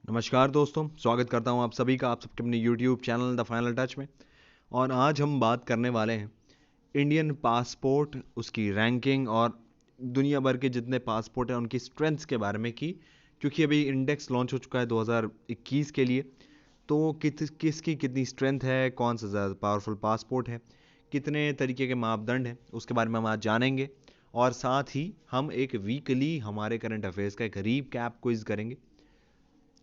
नमस्कार दोस्तों, स्वागत करता हूं आप सभी का आप सबके अपने YouTube channel the final touch में। और आज हम बात करने वाले हैं इंडियन पासपोर्ट, उसकी रैंकिंग और दुनिया भर के जितने पासपोर्ट हैं उनकी स्ट्रेंथ्स के बारे में की। क्योंकि अभी इंडेक्स लॉन्च हो चुका है 2021 के लिए, तो किसकी कितनी स्ट्रेंथ है, कौन सा ज़्यादा पावरफुल पासपोर्ट है, कितने तरीके के मापदंड हैं, उसके बारे में हम आज जानेंगे। और साथ ही हम एक वीकली हमारे करंट अफेयर्स का एक रीकैप क्विज करेंगे,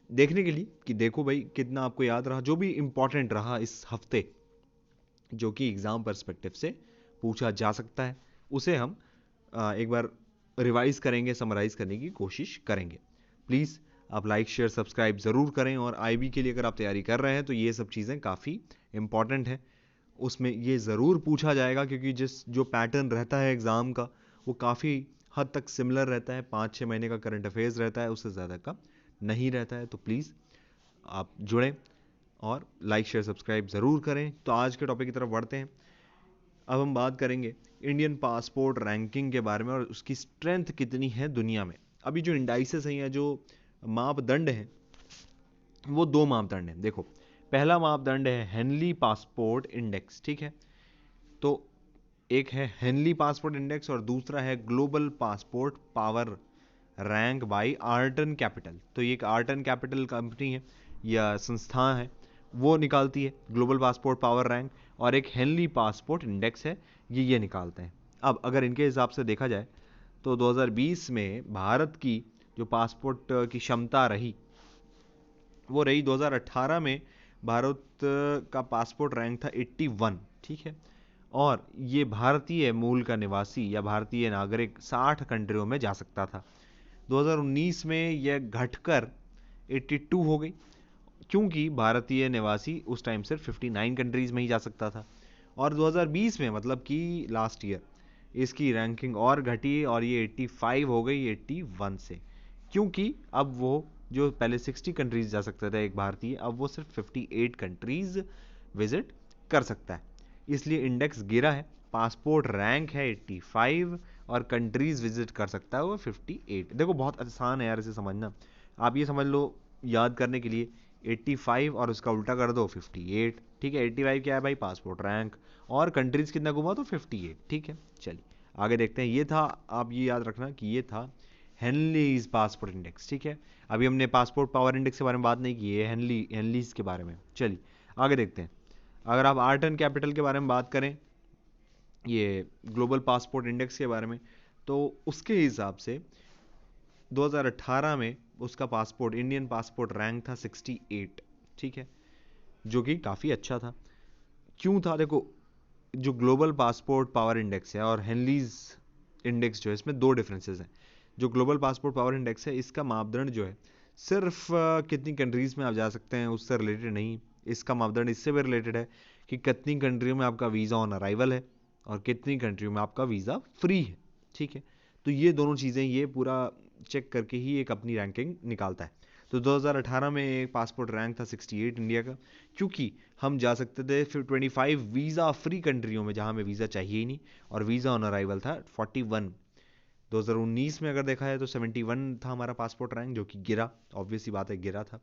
देखने के लिए कि देखो भाई कितना आपको याद रहा, जो भी इम्पोर्टेंट रहा इस हफ्ते, जो कि एग्ज़ाम पर्सपेक्टिव से पूछा जा सकता है, उसे हम एक बार रिवाइज करेंगे, समराइज करने की कोशिश करेंगे। प्लीज़ आप लाइक शेयर सब्सक्राइब ज़रूर करें। और आईबी के लिए अगर आप तैयारी कर रहे हैं तो ये सब चीज़ें काफ़ी इम्पॉर्टेंट है, उसमें ये ज़रूर पूछा जाएगा। क्योंकि जो पैटर्न रहता है एग्ज़ाम का, वो काफ़ी हद तक सिमिलर रहता है, 5-6 महीने का करंट अफेयर्स रहता है, उससे ज़्यादा का नहीं रहता है। तो प्लीज़ आप जुड़ें और लाइक शेयर सब्सक्राइब ज़रूर करें। तो आज के टॉपिक की तरफ बढ़ते हैं। अब हम बात करेंगे इंडियन पासपोर्ट रैंकिंग के बारे में और उसकी स्ट्रेंथ कितनी है दुनिया में। अभी जो इंडाइसेस हैं या जो मापदंड हैं, वो दो मापदंड हैं। देखो, पहला मापदंड है हेनली पासपोर्ट इंडेक्स, ठीक है। तो एक है हेनली पासपोर्ट इंडेक्स और दूसरा है global passport power rank by Arton capital. तो ये एक आर्टन कैपिटल कंपनी है या संस्था है, वो निकालती है ग्लोबल पासपोर्ट पावर रैंक। और एक हेनली पासपोर्ट इंडेक्स है, ये निकालते हैं। अब अगर इनके हिसाब से देखा जाए तो 2020 में भारत की जो पासपोर्ट की क्षमता रही, वो रही 2018 में भारत का पासपोर्ट रैंक था 81, ठीक है। और ये भारतीय मूल का निवासी या भारतीय नागरिक 60 कंट्रियों में जा सकता था। 2019 में यह घटकर 82 हो गई, क्योंकि भारतीय निवासी उस टाइम सिर्फ 59 कंट्रीज में ही जा सकता था। और 2020 में, मतलब कि लास्ट ईयर, इसकी रैंकिंग और घटी और ये 85 हो गई 81 से। क्योंकि अब वो जो पहले 60 कंट्रीज जा सकता था एक भारतीय, अब वो सिर्फ 58 कंट्रीज विजिट कर सकता है, इसलिए इंडेक्स गिरा है। पासपोर्ट रैंक है 85 और कंट्रीज विजिट कर सकता है वो 58। देखो बहुत आसान है यार इसे समझना, आप ये समझ लो याद करने के लिए, 85 और उसका उल्टा कर दो 58, ठीक है। 85 क्या है भाई, पासपोर्ट रैंक, और कंट्रीज कितना घुमा तो 58, ठीक है। चलिए आगे देखते हैं। ये था, आप ये याद रखना कि ये था हेनलीज पासपोर्ट इंडेक्स, ठीक है। अभी हमने पासपोर्ट पावर इंडेक्स के बारे में बात नहीं की है, हेनलीज के बारे में। चलिए आगे देखते हैं। अगर आप आर्ट एंड कैपिटल के बारे में बात करें, ये ग्लोबल पासपोर्ट इंडेक्स के बारे में, तो उसके हिसाब से 2018 में उसका पासपोर्ट, इंडियन पासपोर्ट रैंक था 68, ठीक है, जो कि काफ़ी अच्छा था। क्यों था, देखो, जो ग्लोबल पासपोर्ट पावर इंडेक्स है और हेनलीज इंडेक्स जो है, इसमें दो डिफरेंसेस हैं। जो ग्लोबल पासपोर्ट पावर इंडेक्स है, इसका मापदंड जो है सिर्फ कितनी कंट्रीज़ में आप जा सकते हैं उससे रिलेटेड नहीं, इसका मापदंड इससे भी रिलेटेड है कि कितनी कंट्रियों में आपका वीज़ा ऑन अराइवल है और कितनी कंट्रियों में आपका वीज़ा फ्री है, ठीक है। तो ये दोनों चीज़ें ये पूरा चेक करके ही एक अपनी रैंकिंग निकालता है। तो 2018 में एक पासपोर्ट रैंक था 68 इंडिया का, क्योंकि हम जा सकते थे फिर 25 वीज़ा फ्री कंट्रियों में जहां हमें वीज़ा चाहिए ही नहीं, और वीज़ा ऑन अराइवल था 41। 2019 में अगर देखा है तो 71 था हमारा पासपोर्ट रैंक, जो कि गिरा, ऑब्वियस सी बात है गिरा था।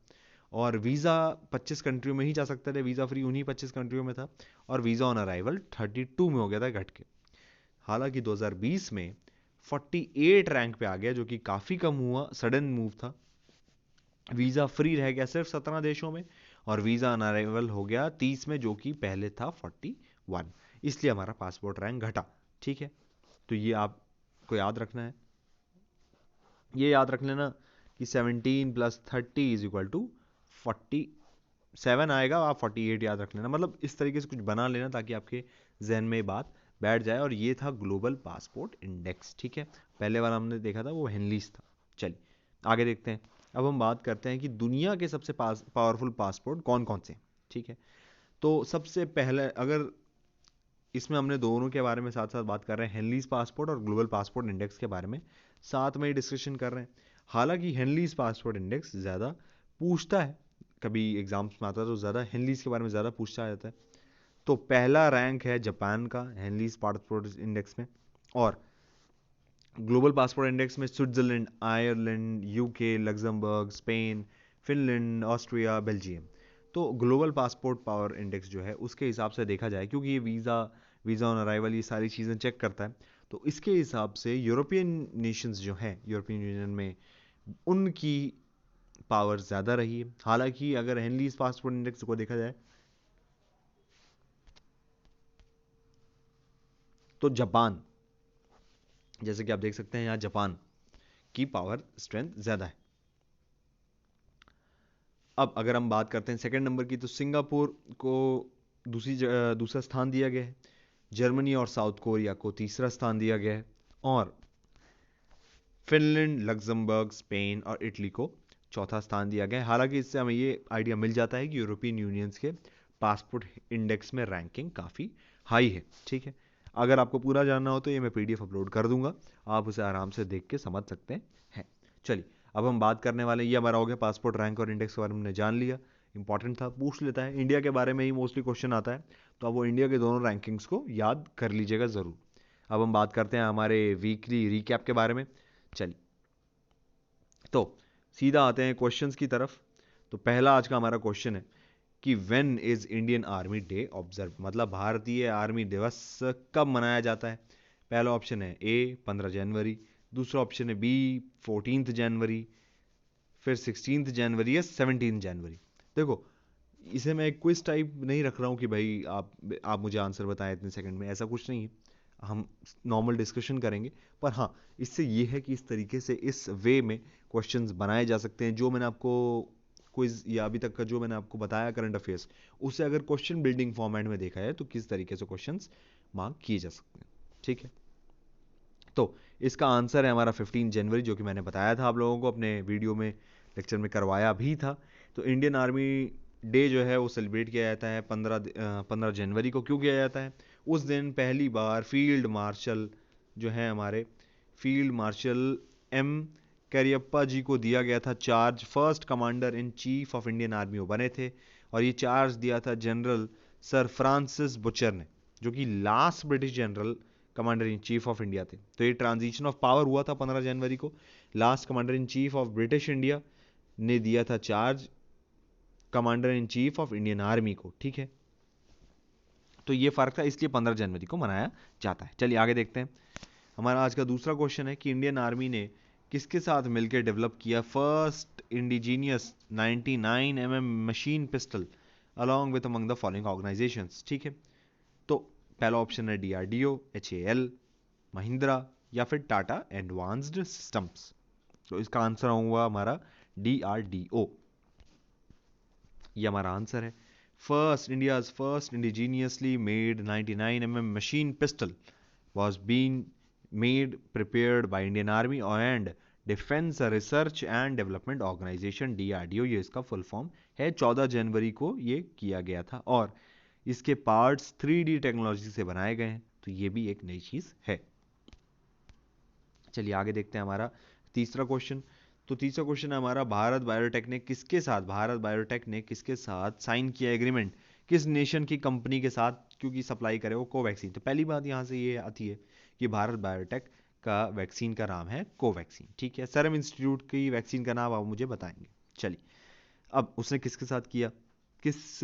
और वीज़ा 25 कंट्रियों में ही जा सकते थे, वीज़ा फ्री उन्हीं 25 कंट्रियों में था, और वीज़ा ऑन अराइवल 32 में हो गया था घट के। हालांकि 2020 में 48 रैंक पे आ गया, जो कि काफ़ी कम हुआ, सडन मूव था। वीज़ा फ्री रह गया सिर्फ 17 देशों में, और वीज़ा ऑन अराइवल हो गया 30 में, जो कि पहले था 41। इसलिए हमारा पासपोर्ट रैंक घटा, ठीक है। तो ये आपको याद रखना है। ये याद रख लेना कि 17 + 30 = 47 आएगा, आप 48 याद रख लेना। मतलब इस तरीके से कुछ बना लेना ताकि आपके जहन में ये बात बैठ जाए। और ये था ग्लोबल पासपोर्ट इंडेक्स, ठीक है। पहले वाला हमने देखा था वो हेनलीज था। चलिए आगे देखते हैं। अब हम बात करते हैं कि दुनिया के सबसे पावरफुल पासपोर्ट कौन कौन से, ठीक है। तो सबसे पहले, अगर इसमें हमने दोनों के बारे में साथ साथ बात कर रहे हैं, हेनलीज पासपोर्ट और ग्लोबल पासपोर्ट इंडेक्स के बारे में साथ में ही डिस्कशन कर रहे हैं। हालांकि हेनलीज पासपोर्ट इंडेक्स ज़्यादा पूछता है, कभी एग्जाम्स में आता है तो ज़्यादा हेनलीज के बारे में ज़्यादा पूछा जाता है। तो पहला रैंक है जापान का हेनलीज पासपोर्ट इंडेक्स में, और ग्लोबल पासपोर्ट इंडेक्स में Switzerland, Ireland, UK, Luxembourg, Spain, Finland, Austria, Belgium. तो ग्लोबल पासपोर्ट पावर इंडेक्स जो है उसके हिसाब से देखा जाए, क्योंकि ये वीज़ा ऑन अराइवल ये सारी चीज़ें चेक करता है, तो इसके हिसाब से यूरोपियन नेशंस जो हैं यूरोपियन यूनियन में, उनकी पावर ज़्यादा रही है। हालांकि अगर हेनलीज पासपोर्ट इंडेक्स को देखा जाए तो जापान, जैसे कि आप देख सकते हैं यहाँ जापान की पावर स्ट्रेंथ ज़्यादा है। अब अगर हम बात करते हैं सेकंड नंबर की, तो सिंगापुर को दूसरा स्थान दिया गया है, जर्मनी और साउथ कोरिया को तीसरा स्थान दिया गया है, और फिनलैंड, लग्जमबर्ग, स्पेन और इटली को चौथा स्थान दिया गया है। हालांकि इससे हमें ये आइडिया मिल जाता है कि यूरोपियन यूनियंस के पासपोर्ट इंडेक्स में रैंकिंग काफ़ी हाई है। ठीक है, अगर आपको पूरा जानना हो तो ये मैं पीडीएफ अपलोड कर दूंगा, आप उसे आराम से देख के समझ सकते हैं। चलिए, अब हम बात करने वाले, ये हमारा हो गया पासपोर्ट रैंक और इंडेक्स के बारे में हमने जान लिया, इंपॉर्टेंट था, पूछ लेता है, इंडिया के बारे में ही मोस्टली क्वेश्चन आता है, तो अब वो इंडिया के दोनों रैंकिंग्स को याद कर लीजिएगा ज़रूर। अब हम बात करते हैं हमारे वीकली रिकैप के बारे में। चलिए, तो सीधा आते हैं क्वेश्चंस की तरफ। तो पहला आज का हमारा क्वेश्चन है कि when is Indian army day observe, मतलब भारतीय आर्मी दिवस कब मनाया जाता है। पहला ऑप्शन है ए 15 जनवरी, दूसरा ऑप्शन है बी 14 जनवरी, फिर 16 जनवरी या 17 जनवरी। देखो, इसे मैं एक क्विज टाइप नहीं रख रहा हूँ कि भाई आप मुझे आंसर बताएं इतने सेकंड में, ऐसा कुछ नहीं है, हम नॉर्मल डिस्कशन करेंगे। पर हाँ, इससे ये है कि इस तरीके से, इस वे में क्वेश्चंस बनाए जा सकते हैं, जो मैंने आपको क्विज या अभी तक का जो मैंने आपको बताया करंट अफेयर्स, उससे अगर क्वेश्चन बिल्डिंग फॉर्मेट में देखा है तो किस तरीके से क्वेश्चंस मार्क किए जा सकते हैं। ठीक है, तो इसका आंसर है हमारा 15 जनवरी, जो कि मैंने बताया था आप लोगों को अपने वीडियो में, लेक्चर में करवाया भी था। तो इंडियन आर्मी डे जो है वो सेलिब्रेट किया जाता है 15 जनवरी को। क्यों किया जाता है? उस दिन पहली बार फील्ड मार्शल जो है हमारे, फील्ड मार्शल एम करियप्पा जी को दिया गया था charge, first commander in chief of Indian army वो बने थे, और ये चार्ज दिया था जनरल सर फ्रांसिस बुचर ने, जो कि last British general commander in chief of India थे। तो ये ट्रांजिशन ऑफ पावर हुआ था 15 जनवरी को, last commander in chief of British India ने दिया था charge commander in chief of Indian army को। ठीक है, तो ये फर्क था, इसलिए 15 जनवरी को मनाया जाता है। चलिए आगे देखते हैं। हमारा आज का दूसरा क्वेश्चन है कि इंडियन आर्मी ने किसके साथ मिलकर डेवलप किया first indigenous 99 machine pistol along with among the following organisations. ठीक है, तो पहला ऑप्शन है डीआरडीओ, एचएएल, महिंद्रा या फिर टाटा एडवांस्ड सिस्टम्स। तो इसका आंसर होगा हमारा डीआरडीओ, ये हमारा आंसर है। First indigenously made 99 machine pistol was being made prepared by Indian Army and defence research and development organisation, DRDO, ये इसका फुल फॉर्म है। 14 जनवरी को ये किया गया था, और इसके पार्ट्स 3D टेक्नोलॉजी से बनाए गए हैं, तो ये भी एक नई चीज है। चलिए आगे देखते हैं हमारा तीसरा क्वेश्चन। तो तीसरा क्वेश्चन है हमारा, भारत बायोटेक ने किसके साथ साइन किया एग्रीमेंट, किस नेशन की कंपनी के साथ, क्योंकि सप्लाई करे वो कोवैक्सीन। तो पहली बात यहाँ से ये आती है कि भारत बायोटेक का वैक्सीन का नाम है कोवैक्सीन। ठीक है, सीरम इंस्टीट्यूट की वैक्सीन का नाम आप मुझे बताएंगे। चलिए, अब उसने किसके साथ किया, किस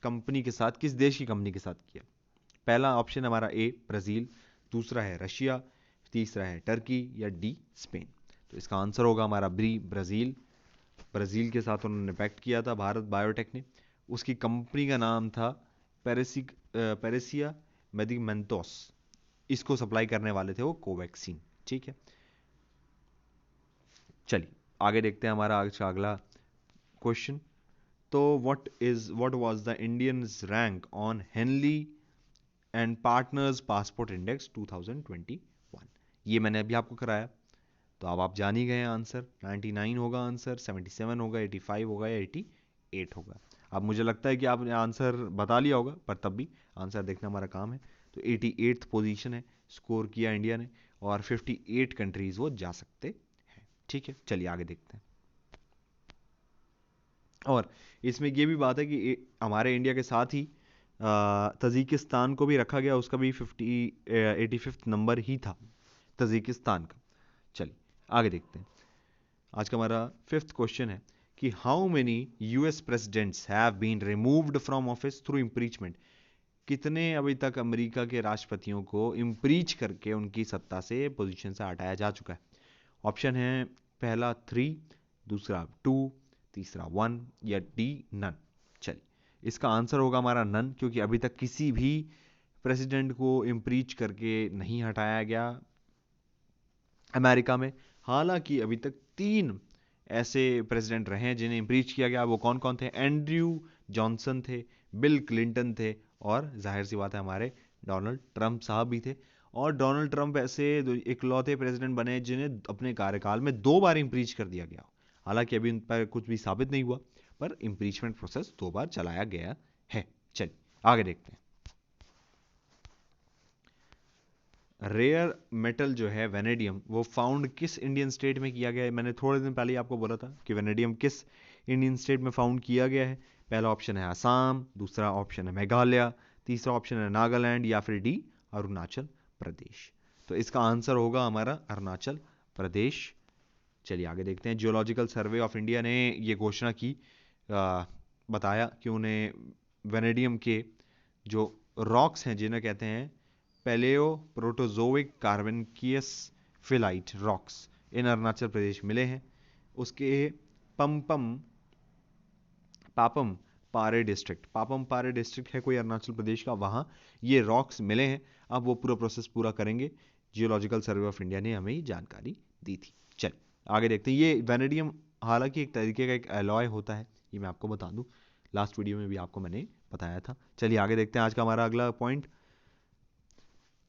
कंपनी के साथ, किस देश की कंपनी के साथ किया। पहला ऑप्शन हमारा ए ब्राजील, दूसरा है रशिया, तीसरा है टर्की, या डी स्पेन। तो इसका आंसर होगा हमारा बी ब्राजील। ब्राजील के साथ उन्होंने पैक्ट किया था भारत बायोटेक ने। उसकी कंपनी का नाम था पेरेसिया मेडिकमेंटोस, इसको सप्लाई करने वाले थे वो कोवैक्सीन। ठीक है, चलिए आगे देखते हैं हमारा आज का अगला क्वेश्चन। तो what was the Indians rank on Henley and partners passport index 2021। ये मैंने अभी आपको कराया, तो अब आप जान ही गए आंसर। 99 होगा आंसर, 77 होगा, 85 होगा या 88 होगा। अब मुझे लगता है कि आपने आंसर बता लिया होगा, पर तब भी आंसर देखना हमारा काम है। तो 88th पोजीशन है स्कोर किया इंडिया ने, और 58 कंट्रीज वो जा सकते हैं। ठीक है, चलिए आगे देखते हैं। और इसमें ये भी बात है कि हमारे इंडिया के साथ ही तजिकिस्तान को भी रखा गया, उसका भी 85th नंबर ही था तजिकिस्तान का। चलिए आगे देखते हैं। आज का हमारा फिफ्थ क्वेश्चन है कि how many US presidents have been removed from office through impeachment, कितने अभी तक अमेरिका के राष्ट्रपतियों को इम्पीच करके उनकी सत्ता से, पोजीशन से हटाया जा चुका है। ऑप्शन है पहला 3, दूसरा 2, तीसरा 1 या डी नन। चलिए, इसका आंसर होगा हमारा नन, क्योंकि अभी तक किसी भी प्रेसिडेंट को इम्पीच करके नहीं हटाया गया अमेरिका में। हालांकि अभी तक 3 ऐसे प्रेसिडेंट रहे हैं जिन्हें इम्पीच किया गया। वो कौन कौन थे? एंड्रयू जॉनसन थे, बिल क्लिंटन थे, और जाहिर सी बात है हमारे डोनाल्ड ट्रंप साहब भी थे। और डोनाल्ड ट्रंप ऐसे इकलौते प्रेसिडेंट बने जिन्हें अपने कार्यकाल में 2 बार इम्पीच कर दिया गया। हालांकि अभी उन पर कुछ भी साबित नहीं हुआ, पर इम्पीचमेंट प्रोसेस 2 बार चलाया गया है। चलिए आगे देखते हैं। रेयर मेटल जो है वेनेडियम, वो फाउंड किस इंडियन स्टेट में किया गया है? मैंने थोड़े दिन पहले आपको बोला था कि वेनेडियम किस इंडियन स्टेट में फाउंड किया गया है। पहला ऑप्शन है असम, दूसरा ऑप्शन है मेघालय, तीसरा ऑप्शन है नागालैंड, या फिर डी अरुणाचल प्रदेश। तो इसका आंसर होगा हमारा अरुणाचल प्रदेश। चलिए आगे देखते हैं। जियोलॉजिकल सर्वे ऑफ इंडिया ने ये घोषणा की, बताया कि उन्हें वेनेडियम के जो रॉक्स हैं, जिन्हें कहते हैं पैलेओ प्रोटोजोइक कार्बोनियस फिलाइट रॉक्स, इन अरुणाचल प्रदेश मिले हैं। उसके पापम पारे डिस्ट्रिक्ट, पापम पारे डिस्ट्रिक्ट है कोई अरुणाचल प्रदेश का, वहां ये रॉक्स मिले हैं। अब वो पूरा प्रोसेस पूरा करेंगे। जियोलॉजिकल सर्वे ऑफ इंडिया ने हमें ये जानकारी दी थी। चल आगे देखते हैं। ये वेनेडियम हालांकि एक तरीके का एक एलॉय होता है, ये मैं आपको बता दूं, लास्ट वीडियो में भी आपको मैंने बताया था। चलिए आगे देखते हैं। आज का हमारा अगला point,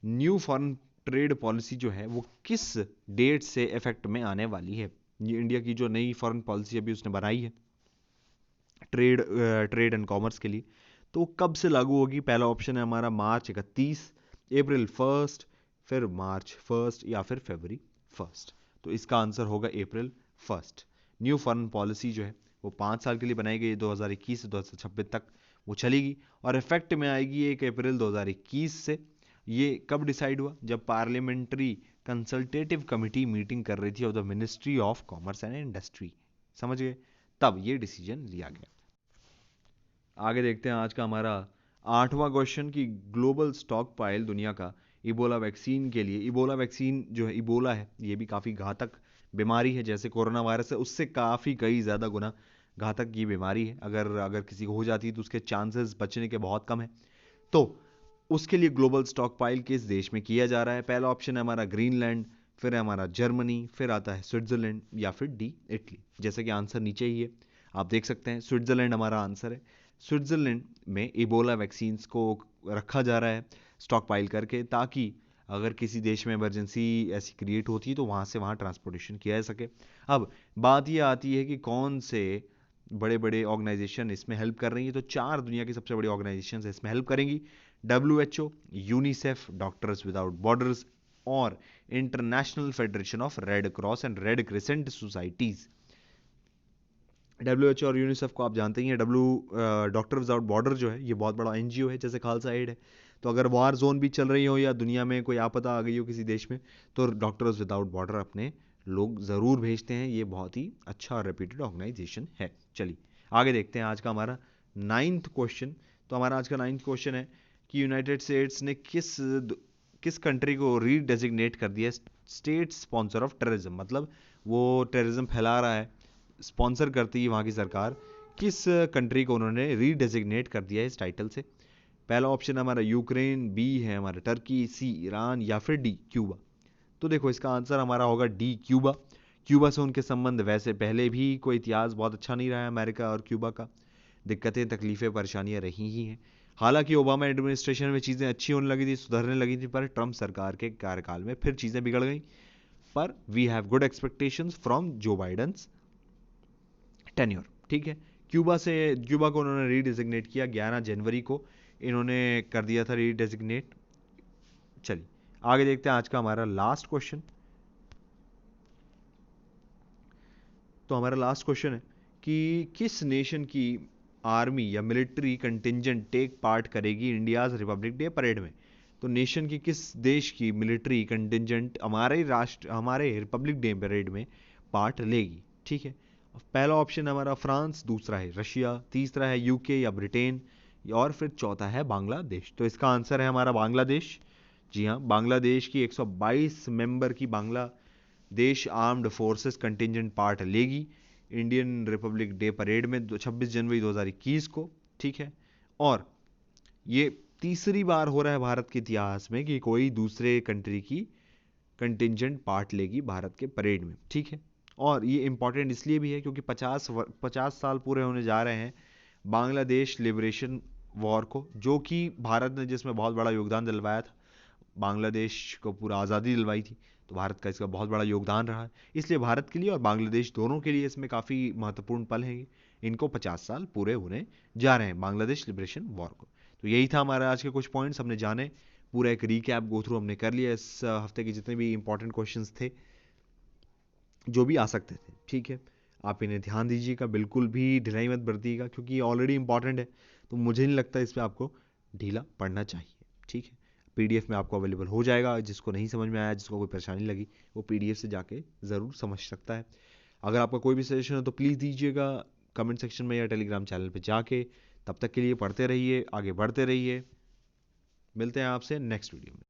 new foreign trade policy जो है वो किस डेट से इफेक्ट में आने वाली है? ये इंडिया की जो नई फॉरेन पॉलिसी अभी उसने बनाई है ट्रेड एंड कॉमर्स के लिए, तो कब से लागू होगी? पहला ऑप्शन है हमारा मार्च 31, अप्रैल 1, फिर मार्च 1 या फिर फरवरी 1। तो इसका आंसर होगा अप्रैल 1। न्यू फॉरेन पॉलिसी जो है वो 5 साल के लिए बनाई गई, 2021 से 2026 तक वो चलेगी और इफेक्ट में आएगी 1 अप्रैल 2021 से। ये कब डिसाइड हुआ? जब पार्लियामेंट्री कंसल्टेटिव कमिटी मीटिंग कर रही थी of the ministry of commerce and industry, समझ गए, तब ये डिसीजन लिया गया। आगे देखते हैं आज का हमारा 8वां क्वेश्चन कि ग्लोबल स्टॉक पाइल दुनिया का इबोला वैक्सीन के लिए, इबोला वैक्सीन जो है, इबोला है, ये भी काफ़ी घातक बीमारी है, जैसे कोरोना वायरस है उससे काफ़ी कई ज़्यादा गुना घातक ये बीमारी है। अगर अगर किसी को हो जाती है तो उसके चांसेस बचने के बहुत कम है। तो उसके लिए ग्लोबल स्टॉक पाइल किस देश में किया जा रहा है? पहला ऑप्शन है हमारा ग्रीनलैंड, फिर है हमारा जर्मनी, फिर आता है स्विट्जरलैंड, या फिर डी इटली। जैसे कि आंसर नीचे ही है, आप देख सकते हैं, स्विट्जरलैंड हमारा आंसर है। स्विट्जरलैंड में इबोला वैक्सीन्स को रखा जा रहा है स्टॉक पाइल करके, ताकि अगर किसी देश में इमरजेंसी ऐसी क्रिएट होती है तो वहाँ से वहाँ ट्रांसपोर्टेशन किया जा सके। अब बात ये आती है कि कौन से बड़े बड़े ऑर्गेनाइजेशन इसमें हेल्प कर रही है। तो 4 दुनिया की सबसे बड़ी ऑर्गेनाइजेशन इसमें हेल्प करेंगी, WHO, UNICEF, doctors without borders और international federation of red cross and red crescent societies. WHO और यूनिसेफ को आप जानते ही हैं। डॉक्टर विदाउट बॉर्डर जो है ये बहुत बड़ा NGO है, जैसे खालसा एड है। तो अगर वार जोन भी चल रही हो या दुनिया में कोई आपदा आ गई हो किसी देश में, तो डॉक्टर्स विदाउट बॉर्डर अपने लोग ज़रूर भेजते हैं। ये बहुत ही अच्छा और रेप्यूटेड ऑर्गेनाइजेशन है। चलिए आगे देखते हैं आज का हमारा 9th क्वेश्चन। तो हमारा आज का 9th क्वेश्चन है कि यूनाइटेड स्टेट्स ने किस कंट्री को रीडेजिग्नेट कर दिया स्टेट स्पॉन्सर ऑफ टेररिज्म, मतलब वो टेररिज्म फैला रहा है, स्पॉन्सर करती है वहाँ की सरकार, किस कंट्री को उन्होंने रीडेजिग्नेट कर दिया है इस टाइटल से? पहला ऑप्शन हमारा यूक्रेन, बी है हमारा टर्की, सी ईरान, या फिर डी क्यूबा। तो देखो इसका आंसर हमारा होगा डी क्यूबा। क्यूबा से उनके संबंध वैसे पहले भी कोई इतिहास बहुत अच्छा नहीं रहा है अमेरिका और क्यूबा का, दिक्कतें तकलीफें परेशानियां रही ही हैं। हालांकि ओबामा एडमिनिस्ट्रेशन में चीज़ें अच्छी होने लगी थी, सुधरने लगी थी, पर ट्रंप सरकार के कार्यकाल में फिर चीज़ें बिगड़ गई। पर we have good expectations from जो बाइडेंस टेन्योर। ठीक है, क्यूबा को उन्होंने रीडिजिग्नेट किया 11 जनवरी को इन्होंने कर दिया था रीडिजिग्नेट। चलिए आगे देखते हैं आज का हमारा लास्ट क्वेश्चन। तो हमारा लास्ट क्वेश्चन है कि किस नेशन की आर्मी या मिलिट्री कंटिजेंट टेक पार्ट करेगी इंडियाज रिपब्लिक डे परेड में? तो नेशन की किस देश की मिलिट्री कंटिजेंट हमारे रिपब्लिक डे परेड में पार्ट लेगी? ठीक है, पहला ऑप्शन है हमारा फ्रांस, दूसरा है रशिया, तीसरा है यूके या ब्रिटेन, और फिर चौथा है बांग्लादेश। तो इसका आंसर है हमारा बांग्लादेश। जी हाँ, बांग्लादेश की 122 मेंबर की Bangladesh armed forces contingent part लेगी इंडियन रिपब्लिक डे परेड में 26 जनवरी 2021 को। ठीक है, और ये तीसरी बार हो रहा है भारत के इतिहास में कि कोई दूसरे कंट्री की कंटिजेंट पार्ट लेगी भारत के परेड में। ठीक है, और ये इंपॉर्टेंट इसलिए भी है क्योंकि 50 साल पूरे होने जा रहे हैं बांग्लादेश लिबरेशन वॉर को, जो कि भारत ने जिसमें बहुत बड़ा योगदान दिलवाया था, बांग्लादेश को पूरा आज़ादी दिलवाई थी। तो भारत का इसका बहुत बड़ा योगदान रहा है, इसलिए भारत के लिए और बांग्लादेश दोनों के लिए इसमें काफ़ी महत्वपूर्ण पल है। इनको 50 साल पूरे होने जा रहे हैं बांग्लादेश लिबरेशन वॉर को। तो यही था हमारा आज के कुछ पॉइंट्स, हमने जाने, पूरा एक रीकैप गो थ्रू हमने कर लिया इस हफ्ते के जितने भी इंपॉर्टेंट क्वेश्चंस थे जो भी आ सकते थे। ठीक है, आप इन्हें ध्यान दीजिएगा, बिल्कुल भी ढिलाई मत बरतिएगा क्योंकि ये ऑलरेडी इंपॉर्टेंट है, तो मुझे नहीं लगता इस पर आपको ढीला पड़ना चाहिए। ठीक है, पीडीएफ में आपको अवेलेबल हो जाएगा, जिसको नहीं समझ में आया, जिसको कोई परेशानी लगी, वो पीडीएफ से जाके ज़रूर समझ सकता है। अगर आपका कोई भी सजेशन हो तो प्लीज़ दीजिएगा कमेंट सेक्शन में या टेलीग्राम चैनल पे जाके। तब तक के लिए पढ़ते रहिए, आगे बढ़ते रहिए, मिलते हैं आपसे नेक्स्ट वीडियो में।